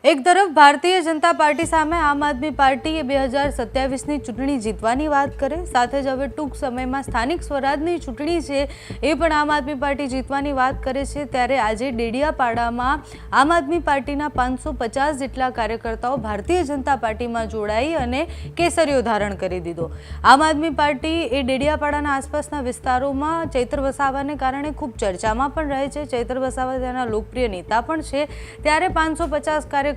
એક તરફ ભારતીય જનતા પાર્ટી સામે આમ આદમી પાર્ટીએ 2027ની ચૂંટણી જીતવાની વાત કરે, સાથે જ હવે ટૂંક સમયમાં સ્થાનિક સ્વરાજની ચૂંટણી છે એ પણ આમ આદમી પાર્ટી જીતવાની વાત કરે છે। ત્યારે આજે ડેડિયાપાડામાં આમ આદમી પાર્ટીના 550 જેટલા કાર્યકર્તાઓ ભારતીય જનતા પાર્ટીમાં જોડાઈ અને કેસરીઓ ધારણ કરી દીધો। આમ આદમી પાર્ટી એ ડેડિયાપાડાના આસપાસના વિસ્તારોમાં ચૈત્ર વસાવાને કારણે ખૂબ ચર્ચામાં પણ રહે છે। ચૈત્ર વસાવા તેના લોકપ્રિય નેતા પણ છે, ત્યારે 550 કાર્યકર્તાઓ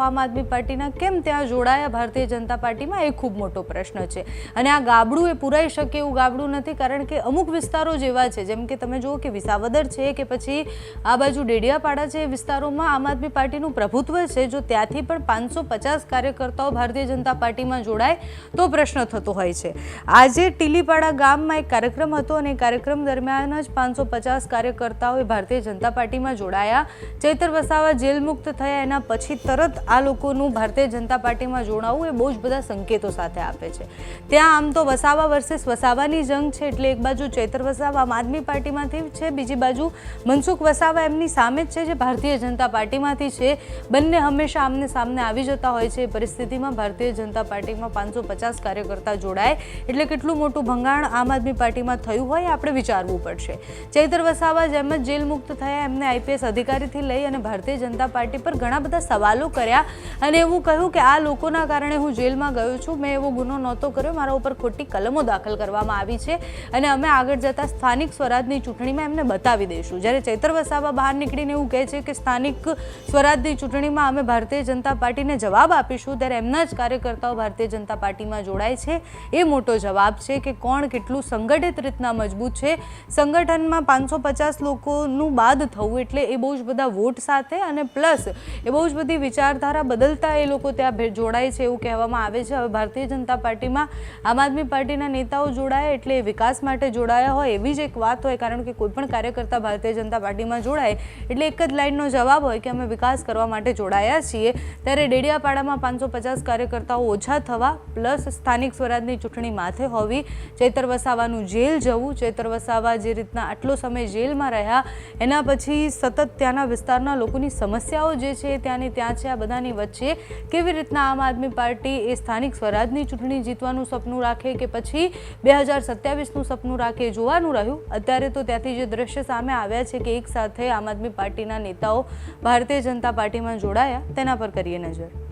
આમ આદમી પાર્ટીના કેમ ત્યાં જોડાયા ભારતીય જનતા પાર્ટીમાં એ ખૂબ મોટો પ્રશ્ન છે। અને આ ગાબડું એ પૂરાઈ શકે એવું ગાબડું નથી, કારણ કે અમુક વિસ્તારો જેવા છે, જેમ કે તમે જુઓ કે વિસાવદર છે કે પછી આ બાજુ ડેડિયાપાડા છે, એ વિસ્તારોમાં આમ આદમી પાર્ટીનું પ્રભુત્વ છે। જો ત્યાંથી પણ 550 કાર્યકર્તાઓ ભારતીય જનતા પાર્ટીમાં જોડાય તો પ્રશ્ન થતો હોય છે। આજે ટીલીપાડા ગામમાં એક કાર્યક્રમ હતો અને કાર્યક્રમ દરમિયાન જ 550 કાર્યકર્તાઓ ભારતીય જનતા પાર્ટીમાં જોડાયા। ચૈત્ર વસાવા જેલ મુક્ત થયા એના પછી તરત આ લોકોનું ભારતીય જનતા પાર્ટીમાં જોડાવું એ બહુ જ બધા સંકેતો સાથે આપે છે। ત્યાં આમ તો વસાવા વર્સિસ વસાવાની જંગ છે, એટલે એક બાજુ ચૈત્ર વસાવા આમ આદમી પાર્ટીમાંથી છે, બીજી બાજુ મનસુખ વસાવા એમની સામે જ છે જે ભારતીય જનતા પાર્ટીમાંથી છે। બંને હંમેશા આમને સામને આવી જતા હોય છે। પરિસ્થિતિમાં ભારતીય જનતા પાર્ટીમાં 550 કાર્યકર્તા જોડાય એટલે કેટલું મોટું ભંગાણ આમ આદમી પાર્ટીમાં થયું હોય આપણે વિચારવું પડશે। ચૈત્ર વસાવા જેમ જ જેલ મુક્ત થયા, એમને આઈપીએસ અધિકારીથી લઈ અને ભારતીય જનતા પાર્ટી પર ઘણા બધા સવાલો કર્યા અને એવું કહ્યું કે આ લોકોના કારણે હું જેલમાં ગયો છું, મેં એવો ગુનો નહોતો કર્યો, મારા ઉપર ખોટી કલમો દાખલ કરવામાં આવી છે અને અમે આગળ જતા સ્થાનિક સ્વરાજની ચૂંટણીમાં એમને બતાવી દઈશું। જ્યારે ચૈત્ર વસાવા બહાર નીકળીને એવું કહે છે કે સ્થાનિક સ્વરાજની ચૂંટણીમાં અમે ભારતીય જનતા પાર્ટીને જવાબ આપીશું, ત્યારે એમના જ કાર્યકર્તાઓ ભારતીય જનતા પાર્ટીમાં જોડાય છે। એ મોટો જવાબ છે કે કોણ કેટલું સંગઠિત રીતના મજબૂત છે। સંગઠનમાં 550 લોકોનું બાદ થવું એટલે એ બહુ જ બધા વોટ સાથે અને પ્લસ એ બહુ જ બધી વિચારધારા બદલતા એ લોકો ત્યાં જોડાય છે એવું કહેવામાં આવે છે। હવે ભારતીય જનતા પાર્ટીમાં આમ આદમી પાર્ટીના નેતાઓ જોડાયા એટલે વિકાસ માટે જોડાયા હોય એવી જ એક વાત હોય, કારણ કે કોઈ પણ કાર્યકર્તા ભારતીય જનતા પાર્ટીમાં જોડાય એટલે એક જ લાઇનનો જવાબ હોય કે અમે વિકાસ કરવા માટે જોડાયા છીએ। ત્યારે ડેડિયાપાડામાં 550 કાર્યકર્તાઓ ઓછા થવા પ્લસ સ્થાનિક સ્વરાજની ચૂંટણી માથે હોવી, ચૈત્ર વસાવાનું જેલ જવું, ચૈત્ર વસાવા જે રીતના આટલો સમય જેલમાં રહ્યા એના પછી સતત ત્યાંના વિસ્તારના લોકોની સમસ્યાઓ જે છે ત્યાંની ત્યાં છે, આ બધાની વચ્ચે કેવી રીતના આમ આદમી પાર્ટી એ સ્થાનિક સ્વરાજની ચૂંટણી જીતવાનું સપનું રાખે કે પછી 2027નું સપનું રાખે જોવાનું રહ્યું। અત્યારે તો ત્યાંથી જે દ્રશ્ય સામે આવ્યા છે કે એક સાથે આમ આદમી પાર્ટીના નેતાઓ ભારતીય જનતા પાર્ટીમાં જોડાયા, તેના પર કરીએ નજર।